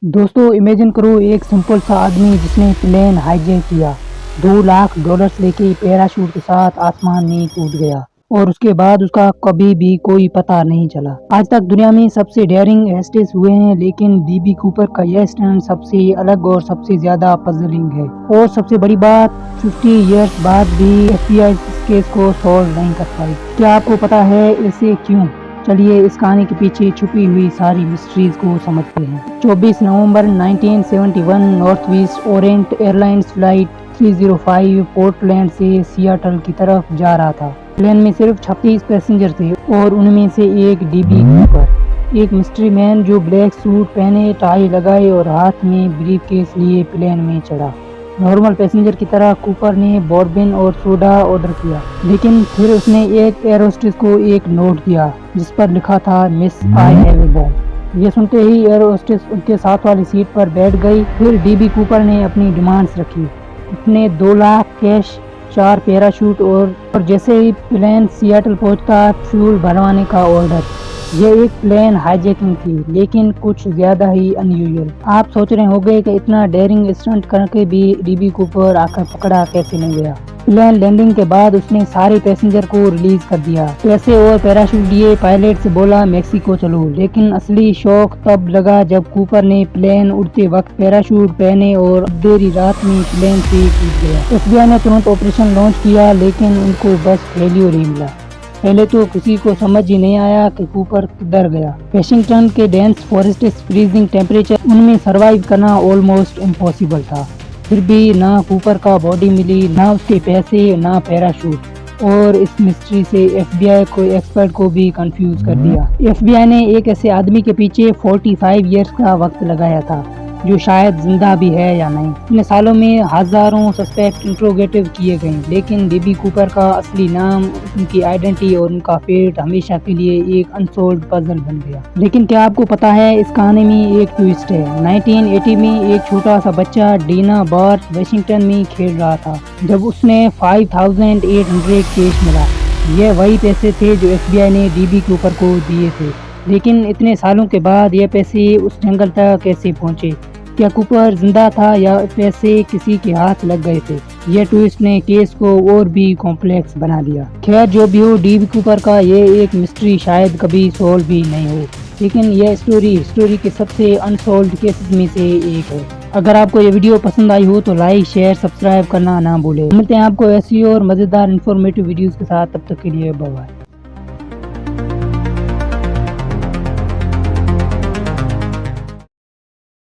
दोस्तों इमेजिन करो एक सिंपल सा आदमी जिसने प्लेन हाईजैक किया, $2 लाख लेके पैराशूट के साथ आसमान में कूद गया और उसके बाद उसका कभी भी कोई पता नहीं चला। आज तक दुनिया में सबसे डेयरिंग हेस्टेस हुए हैं, लेकिन डीबी कूपर का यह स्टंट सबसे अलग और सबसे ज्यादा पजलिंग है। और सबसे बड़ी बात, 50 इयर्स बाद भी FBI इस केस को सॉल्व नहीं कर पाई। क्या आपको पता है ऐसे क्यों? चलिए इस कहानी के पीछे छुपी हुई सारी मिस्ट्रीज को समझते हैं। 24 नवंबर 1971 north east Orient airlines flight 305 Portland से सियाटल की तरफ जा रहा था। प्लेन में सिर्फ 36 पैसेंजर थे और उनमें से एक डीबी कूपर, एक मिस्ट्री मैन जो ब्लैक सूट पहने, टाई लगाए और हाथ में ब्रीफकेस लिए प्लेन में चढ़ा। नॉर्मल पैसेंजर की तरह कूपर ने बॉर्बिन और सोडा ऑर्डर किया, लेकिन फिर उसने एक एयर होस्टेस को एक नोट दिया जिस पर लिखा था, miss I have a bomb. ये सुनते ही एयर होस्टेस उनके साथ वाली सीट पर बैठ गई। फिर डीबी कूपर ने अपनी डिमांड्स रखी। उसने 2 लाख कैश, 4 पैराशूट और जैसे ही प्लेन सियाटल पहुंचता, फ्यूल भरवाने का ऑर्डर। यह एक प्लेन हाईजैकिंग थी, लेकिन कुछ ज्यादा ही अनयूजुअल। आप सोच रहे होंगे कि इतना डेयरिंग स्टंट करके भी डीबी कूपर आकर पकड़ा कैसे नहीं गया। प्लेन लैंडिंग के बाद उसने सारे पैसेंजर को रिलीज कर दिया, पैसे और पैराशूट लिए, पायलट से बोला मेक्सिको चलो। लेकिन असली शौक तब लगा जब कूपर ने प्लेन उड़ते वक्त पैराशूट पहने और देरी रात में प्लेन से कूद गया। FBI ने तुरंत ऑपरेशन लॉन्च किया, लेकिन उनको बस फेल्यूर ही मिला। पहले तो किसी को समझ ही नहीं आया कि कूपर किधर गया। वाशिंगटन के डेंस फॉरेस्ट फ्रीजिंग टेम्परेचर, उनमें सरवाइव करना ऑलमोस्ट इम्पॉसिबल था। फिर भी ना कूपर का बॉडी मिली, ना उसके पैसे, ना पैराशूट। और इस मिस्ट्री से FBI को एक्सपर्ट को भी कंफ्यूज कर दिया। FBI ने एक ऐसे आदमी के पीछे 45 इयर्स का वक्त लगाया था जो शायद जिंदा भी है या नहीं। इतने सालों में हजारों सस्पेक्ट इंट्रोगेटिव किए गए, लेकिन डीबी कूपर का असली नाम, उनकी आइडेंटिटी और उनका फेट हमेशा के लिए एक अनसोल्व्ड पजल बन गया। लेकिन क्या आपको पता है इस कहानी में एक ट्विस्ट है। 1980 में एक छोटा सा बच्चा डीना बार वाशिंगटन में खेल रहा था जब उसने 5800 कैश मिला। यह वही पैसे थे जो FBI ने डीबी कूपर को दिए थे। लेकिन इतने सालों के बाद ये पैसे उस जंगल तक कैसे पहुंचे? क्या कूपर जिंदा था या पैसे किसी के हाथ लग गए थे? यह ट्विस्ट ने केस को और भी कॉम्प्लेक्स बना दिया। खैर जो भी हो, डीबी कूपर का ये एक मिस्ट्री शायद कभी सॉल्व भी नहीं हो, लेकिन यह स्टोरी के सबसे अनसॉल्व्ड केसेस में से एक है। अगर आपको ये वीडियो पसंद आई हो तो लाइक, शेयर, सब्सक्राइब करना ना भूले। मिलते हैं आपको ऐसी और मजेदार इन्फॉर्मेटिव वीडियोस के साथ, तब तक के लिए बाय बाय।